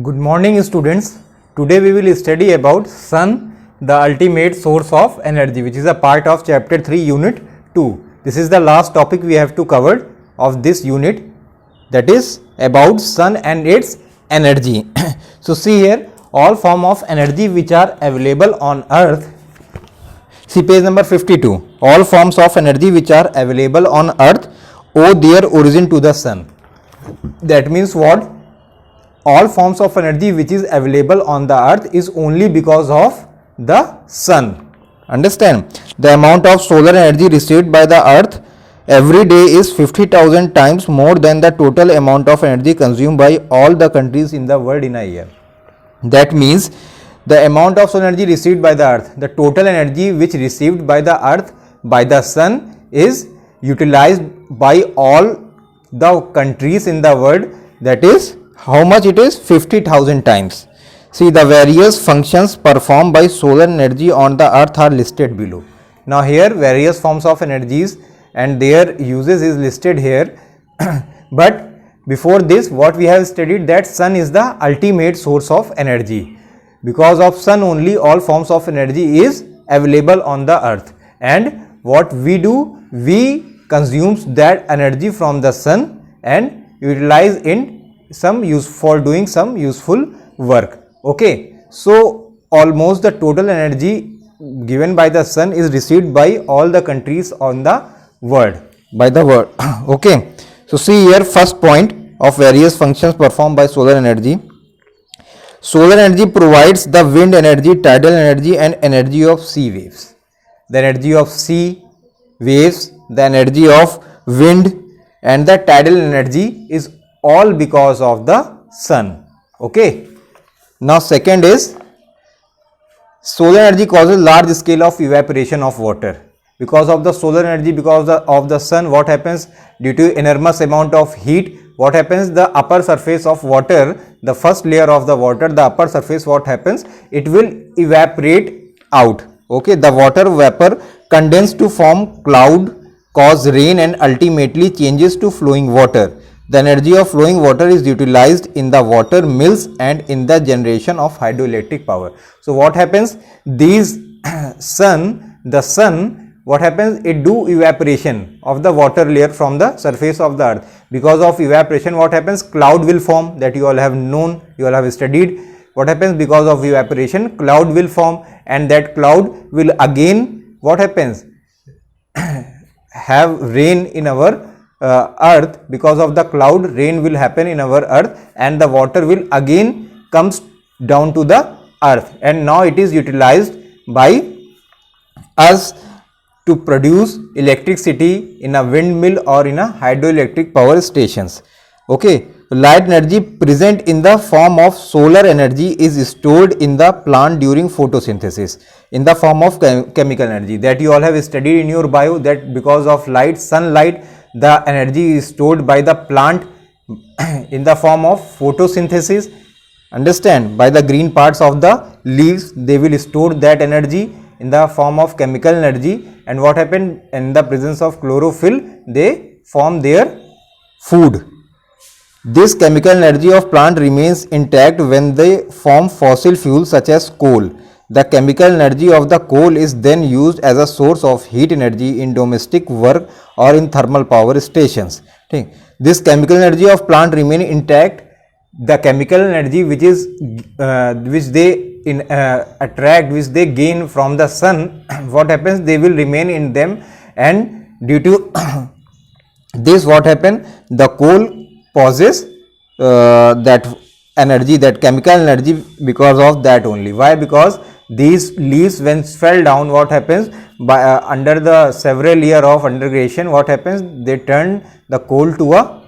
Good morning students. Today we will study about sun, the ultimate source of energy, which is a part of chapter 3 unit 2. This is the last topic we have to cover of this unit, that is about sun and its energy. So see here, all form of energy which are available on earth. See page number 52. All forms of energy which are available on earth owe their origin to the sun. That means what? All forms of energy which is available on the earth is only because of the sun. Understand? The amount of solar energy received by the earth every day is 50,000 times more than the total amount of energy consumed by all the countries in the world in a year. That means the amount of solar energy received by the earth, the total energy which received by the earth by the sun is utilized by all the countries in the world. That is how much it is? 50,000 times. See, the various functions performed by solar energy on the earth are listed below. Now here various forms of energies and their uses is listed here. But before this, what we have studied, that sun is the ultimate source of energy. Because of sun only all forms of energy is available on the earth, and what we do, we consume that energy from the sun and utilize in some use for doing some useful work. Okay, so almost the total energy given by the sun is received by all the countries on the world, by the world. Okay, so see here, first point of various functions performed by solar energy. Solar energy provides the wind energy, tidal energy and energy of sea waves. The energy of sea waves, the energy of wind and the tidal energy is all because of the sun. Okay. Now second is, solar energy causes large scale of evaporation of water. Because of the solar energy, because of the sun, what happens? Due to enormous amount of heat, what happens? The upper surface of water, the first layer of the water, the upper surface, what happens? It will evaporate out. Okay, the water vapor condense to form cloud, cause rain and ultimately changes to flowing water. The energy of flowing water is utilized in the water mills and in the generation of hydroelectric power. So what happens? These the sun, what happens? It do evaporation of the water layer from the surface of the earth. Because of evaporation, what happens? Cloud will form, that you all have known, you all have studied. What happens? Because of evaporation, cloud will form, and that cloud will again, what happens? Have rain in our earth. Because of the cloud, rain will happen in our earth and the water will again comes down to the earth, and now it is utilized by us to produce electricity in a windmill or in a hydroelectric power stations. Okay, light energy present in the form of solar energy is stored in the plant during photosynthesis in the form of chemical energy, that you all have studied in your bio, that because of light, sunlight, the energy is stored by the plant in the form of photosynthesis. Understand? By the green parts of the leaves, they will store that energy in the form of chemical energy, and what happened? In the presence of chlorophyll, they form their food. This chemical energy of plant remains intact when they form fossil fuels such as coal. The chemical energy of the coal is then used as a source of heat energy in domestic work or in thermal power stations. Okay. This chemical energy of plant remain intact. The chemical energy which is which they attract, which they gain from the sun, what happens? They will remain in them, and due to this, what happen? The coal possesses that energy, that chemical energy, because of that only. Why? Because these leaves when fell down, what happens? By under the several year of undergration, what happens? They turn the coal to a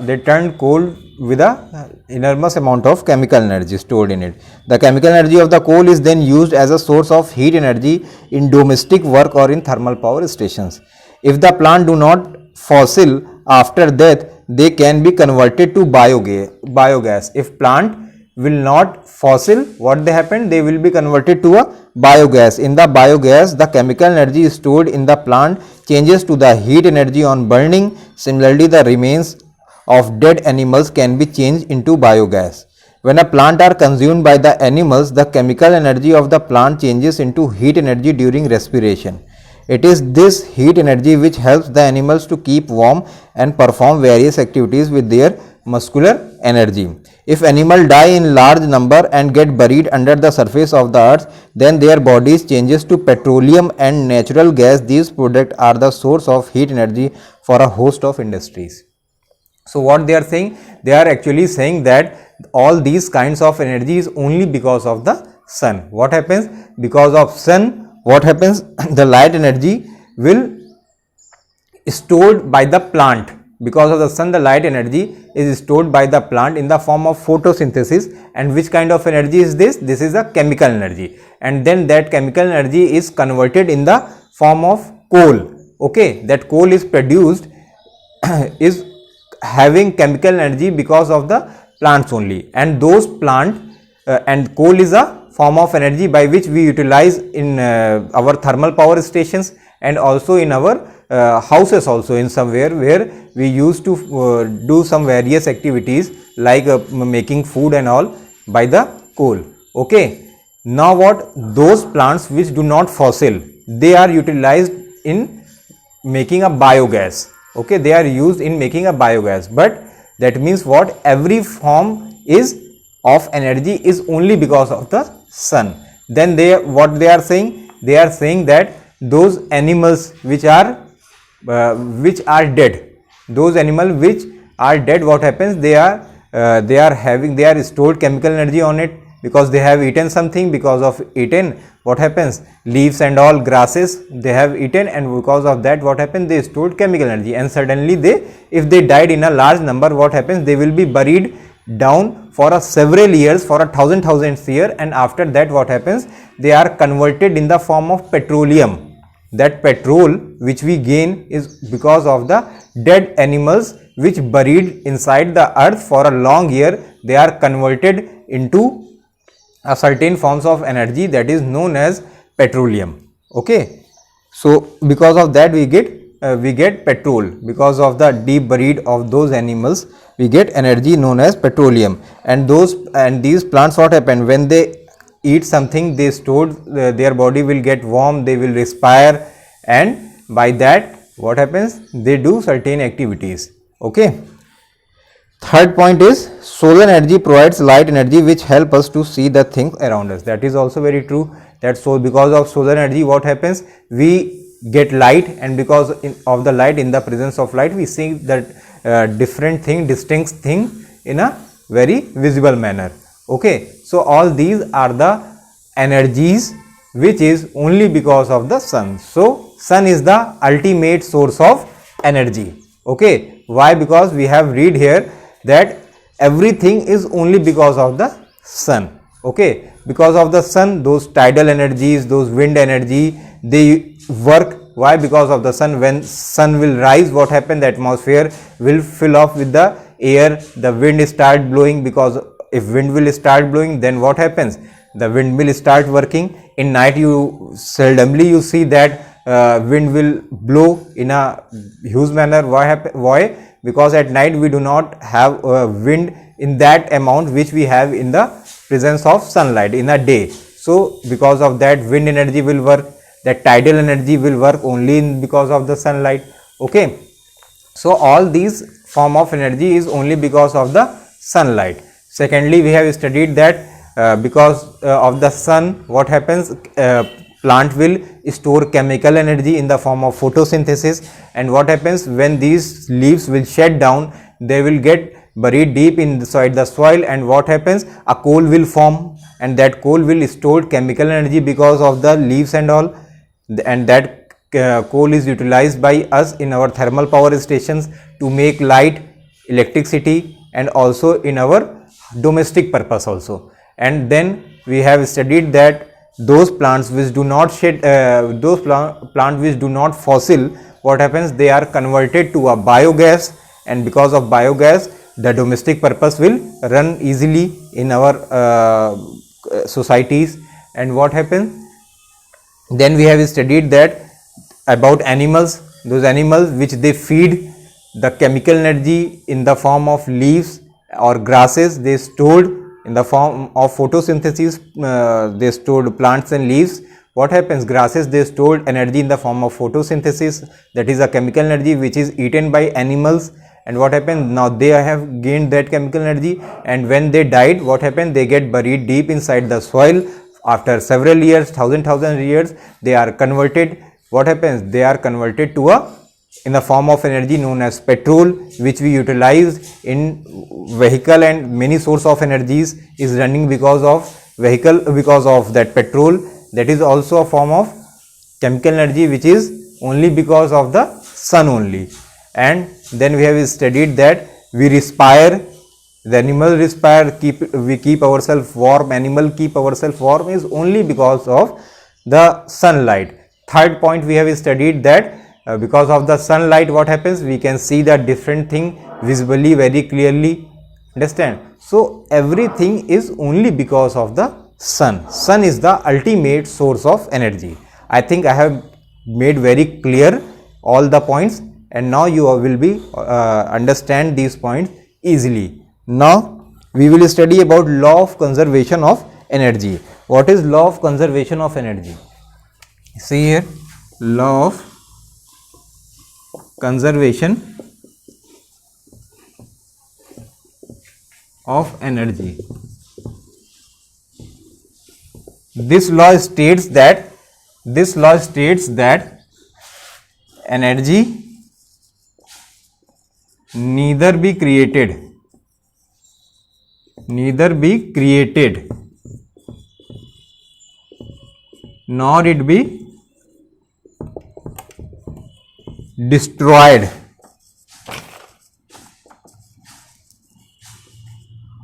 they turn coal with a enormous amount of chemical energy stored in it. The chemical energy of the coal is then used as a source of heat energy in domestic work or in thermal power stations. If the plant do not fossil after death, they can be converted to biogas. If plant will not fossil, what they happen? They will be converted to a biogas. In the biogas, the chemical energy stored in the plant changes to the heat energy on burning. Similarly, the remains of dead animals can be changed into biogas. When a plant are consumed by the animals, the chemical energy of the plant changes into heat energy during respiration. It is this heat energy which helps the animals to keep warm and perform various activities with their muscular energy. If animals die in large number and get buried under the surface of the earth, then their bodies changes to petroleum and natural gas. These products are the source of heat energy for a host of industries. So what they are saying? They are actually saying that all these kinds of energy is only because of the sun. What happens? Because of sun, what happens? The light energy will stored by the plant. Because of the sun, the light energy is stored by the plant in the form of photosynthesis. And which kind of energy is this? This is a chemical energy. And then that chemical energy is converted in the form of coal. Okay, that coal is produced is having chemical energy because of the plants only, and those plant and coal is a form of energy by which we utilize in our thermal power stations and also in our houses also in somewhere where we used to do some various activities like making food and all by the coal. Okay, now what? Those plants which do not fossil, they are utilized in making a biogas. Okay, they are used in making a biogas, but that means what? Every form is of energy is only because of the sun. Then what they are saying? They are saying that those animals which are dead, those animals which are dead, what happens? They are stored chemical energy on it because they have eaten something. Because of eaten, what happens? Leaves and all grasses they have eaten, and because of that, what happens? They stored chemical energy, and suddenly if they died in a large number, what happens? They will be buried down for a several years, for a thousands year, and after that, what happens? They are converted in the form of petroleum. That petrol which we gain is because of the dead animals which buried inside the earth for a long year. They are converted into a certain forms of energy that is known as petroleum. Okay, so because of that we get petrol. Because of the deep buried of those animals, we get energy known as petroleum. And these plants, what happen? When they eat something, they stored their body will get warm, they will respire, and by that, what happens? They do certain activities. Okay. Third point is solar energy provides light energy which help us to see the things around us. That is also very true. That so because of solar energy, what happens? We get light, and because of the light, in the presence of light, we see that different thing, distinct thing in a very visible manner. Okay, so all these are the energies which is only because of the sun. So sun is the ultimate source of energy. Okay, why? Because we have read here that everything is only because of the sun. Okay, because of the sun, those tidal energies, those wind energy, they work. Why? Because of the sun. When sun will rise, what happen? The atmosphere will fill up with the air, the wind start blowing. Because if wind will start blowing, then what happens? The wind will start working. In night, you seldomly you see that wind will blow in a huge manner. Why? Because at night we do not have wind in that amount which we have in the presence of sunlight in a day. So because of that, wind energy will work. That tidal energy will work only because of the sunlight. Okay, so all these form of energy is only because of the sunlight. Secondly, we have studied that because of the sun, what happens? Plant will store chemical energy in the form of photosynthesis, and what happens when these leaves will shed down, they will get buried deep inside the soil, and what happens? A coal will form, and that coal will store chemical energy because of the leaves and all, and that coal is utilized by us in our thermal power stations to make light, electricity, and also in our domestic purpose also. And then we have studied that those plants which do not shed, plants which do not fossil, what happens? They are converted to a biogas, and because of biogas, the domestic purpose will run easily in our societies. And what happens? Then we have studied that about animals, those animals which they feed the chemical energy in the form of leaves or grasses, they stored in the form of photosynthesis. They stored plants and leaves. What happens? Grasses, they stored energy in the form of photosynthesis, that is a chemical energy which is eaten by animals. And what happened? Now they have gained that chemical energy, and when they died, what happened? They get buried deep inside the soil. After several years, thousand years, they are converted. What happens? They are converted to in the form of energy known as petrol, which we utilize in vehicle, and many source of energies is running because of vehicle, because of that petrol. That is also a form of chemical energy which is only because of the sun only. And then we have studied that we respire, the animal respire, we keep ourselves warm, animal keep ourselves warm is only because of the sunlight. Third point, we have studied that because of the sunlight, what happens? We can see the different thing visibly, very clearly. Understand? So everything is only because of the sun. Sun is the ultimate source of energy. I think I have made very clear all the points, and now you will be understand these points easily. Now we will study about law of conservation of energy. What is law of conservation of energy? See here, law of conservation of energy. This law states that energy neither be created nor it be destroyed.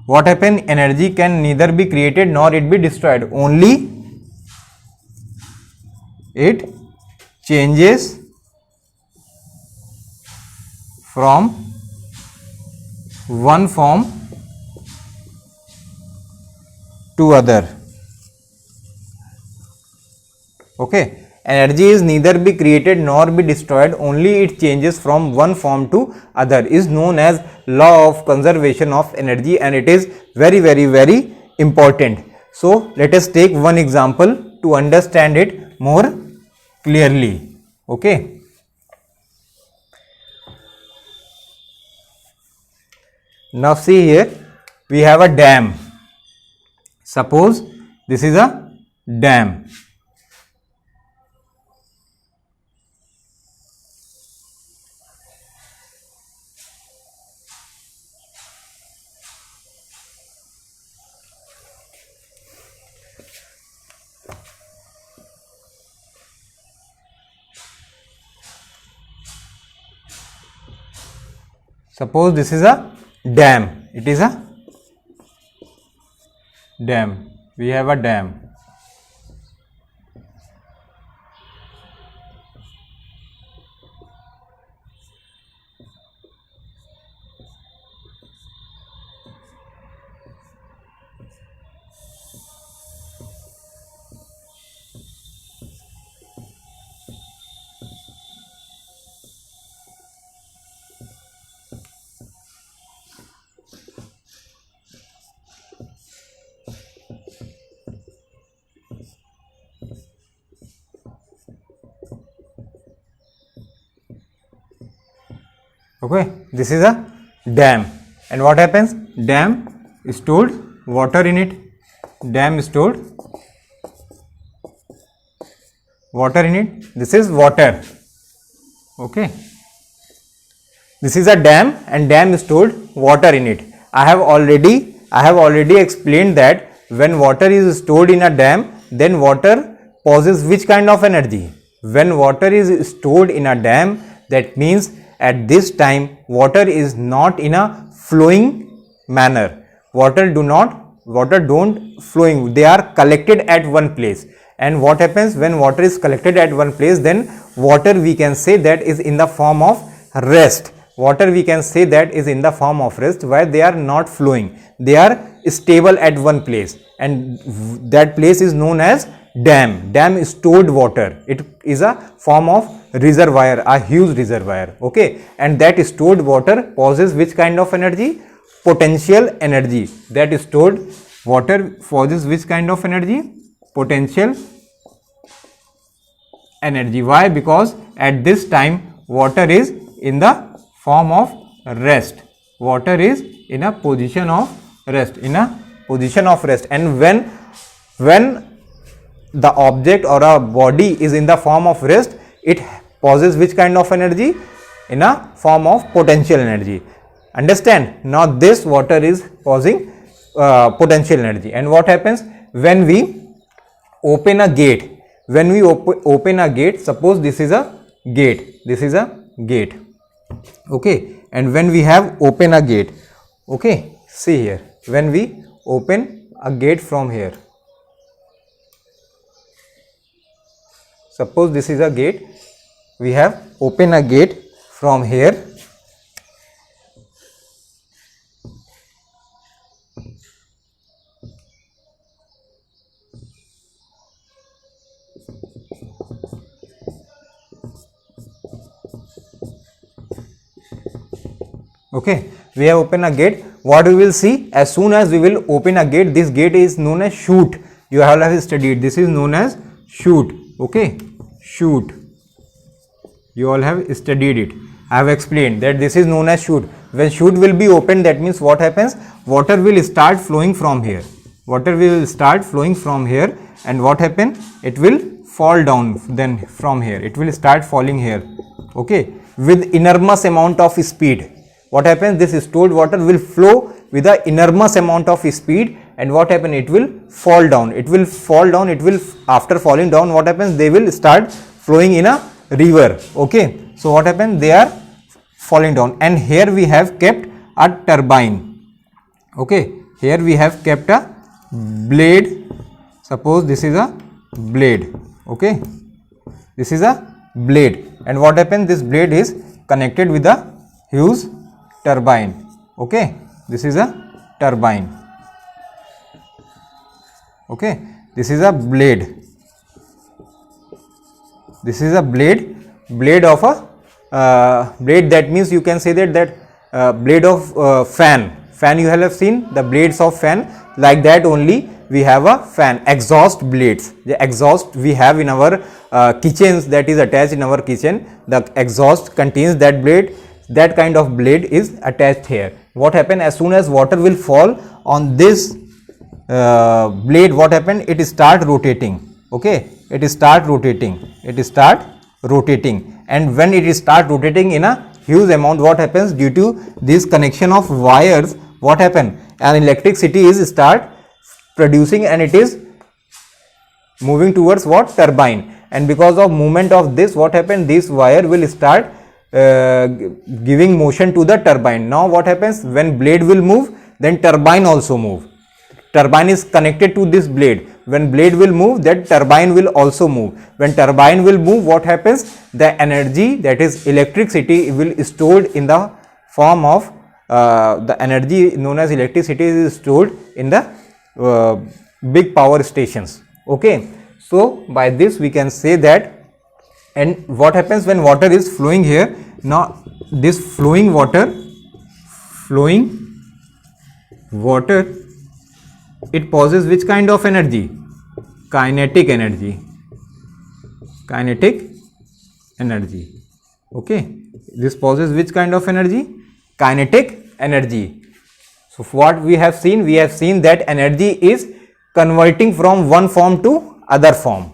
What happen? Energy can neither be created nor it be destroyed, only it changes from one form to other. Okay, energy is neither be created nor be destroyed, only it changes from one form to other, is known as law of conservation of energy, and it is very important. So let us take one example to understand it more clearly. Okay, now see here, we have a dam. Suppose this is a dam. Suppose this is a dam. It is a dam. We have a dam. Okay, this is a dam, and what happens? Dam stored water in it. Dam stored water in it. This is water. Okay, this is a dam, and dam stored water in it. I have already explained that when water is stored in a dam, then water possesses which kind of energy? When water is stored in a dam, that means at this time water is not in a flowing manner. Water don't flowing, they are collected at one place. And what happens when water is collected at one place? Then water, we can say that is in the form of rest. Water, we can say that is in the form of rest, where they are not flowing, they are stable at one place, and that place is known as dam. Dam stored water. It is a form of reservoir, a huge reservoir. Okay, and that stored water possesses which kind of energy? Potential energy. That stored Water possesses which kind of energy? Potential energy. Why? Because at this time water is in the form of rest. Water is in a position of rest, and when the object or a body is in the form of rest, it possesses which kind of energy? In a form of potential energy. Understand? Now this water is possessing potential energy. And what happens when we open a gate? When we open a gate, suppose this is a gate, okay, and when we have open a gate, okay, see here, when we open a gate from here, suppose this is a gate, we have open a gate from here, okay, we have opened a gate. What we will see, as soon as we will open a gate, this gate is known as chute. You all have studied, this is known as chute, okay, chute, you all have studied it. I have explained that this is known as chute. When chute will be opened, that means what happens? Water will start flowing from here, and what happen? It will fall down, then from here it will start falling here, okay, with enormous amount of speed. What happens? This stored water will flow with an enormous amount of speed, and what happens? It will fall down. After falling down, what happens? They will start flowing in a river. Okay. So what happens? They are falling down, and here we have kept a turbine. Okay. Here we have kept a blade. Suppose this is a blade. Okay. This is a blade, and what happens? This blade is connected with a huge turbine. Okay, this is a turbine. Okay, this is a blade. This is a blade of a blade. That means you can say that blade of fan. You have seen the blades of fan, like that only we have a fan. Exhaust blades. The exhaust we have in our kitchens, that is attached in our kitchen. The exhaust contains that blade. That kind of blade is attached here. What happen? As soon as water will fall on this blade, what happen? It start rotating. Okay, it start rotating, and when it start rotating in a huge amount, what happens? Due to this connection of wires, what happen? An electricity is start producing, and it is moving towards what? Turbine. And because of movement of this, what happen? This wire will start giving motion to the turbine. Now what happens? When blade will move, then turbine also move. Turbine is connected to this blade. When blade will move, that turbine will also move. When turbine will move, what happens? The energy, that is electricity, will stored in the form of the energy known as electricity is stored in the big power stations. Okay, so by this we can say that. And what happens when water is flowing here? Now this flowing water, it possesses which kind of energy? Kinetic energy. Okay, this possesses which kind of energy? Kinetic energy. So what we have seen that energy is converting from one form to other form.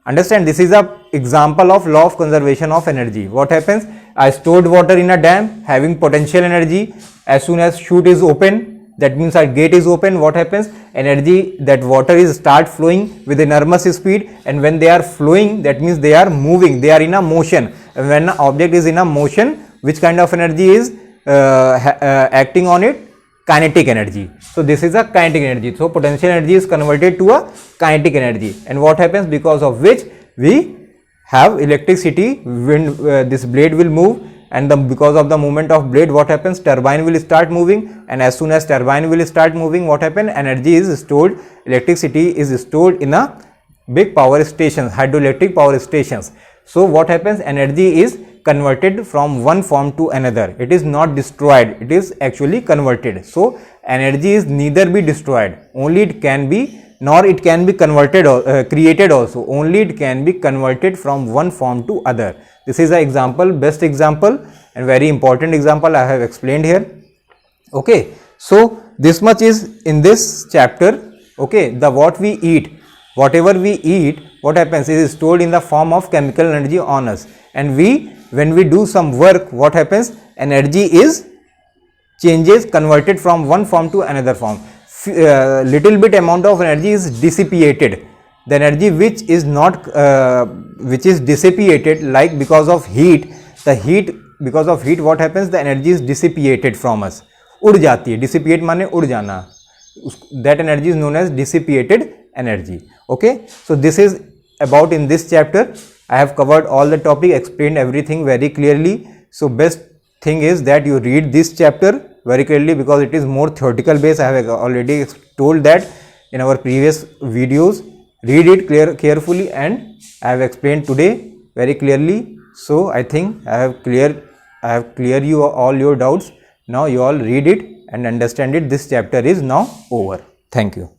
Understand, this is a example of law of conservation of energy. What happens? I stored water in a dam having potential energy. As soon as chute is open, that means our gate is open, what happens? Energy, that water is start flowing with enormous speed, and when they are flowing, that means they are moving, they are in a motion. And when an object is in a motion, which kind of energy is acting on it? Kinetic energy. So this is a kinetic energy. So potential energy is converted to a kinetic energy, and what happens? Because of which we have electricity. When this blade will move, and because of the movement of blade, what happens? Turbine will start moving, and as soon as turbine will start moving, what happens? Energy is stored, electricity is stored in a big power stations, hydroelectric power stations. So what happens? Energy is converted from one form to another. It is not destroyed, it is actually converted. So energy is neither be destroyed, only it can be, nor it can be converted or created also, only it can be converted from one form to other. This is an example, best example and very important example I have explained here. Okay, so this much is in this chapter. Okay, the what we eat, whatever we eat, what happens is stored in the form of chemical energy on us, and when we do some work, what happens, energy is changes, converted from one form to another form. Little bit amount of energy is dissipated. The energy which is not which is dissipated, like because of heat, because of heat what happens, the energy is dissipated from us, उड़ जाती है. Dissipate माने उड़ जाना, that energy is known as dissipated energy. Okay, so this is about in this chapter. I have covered all the topic, explained everything very clearly. So best thing is that you read this chapter very clearly, because it is more theoretical based. I have already told that in our previous videos. Read it carefully, and I have explained today very clearly. So I think I have cleared you all your doubts. Now you all read it and understand it. This chapter is now over. Thank you.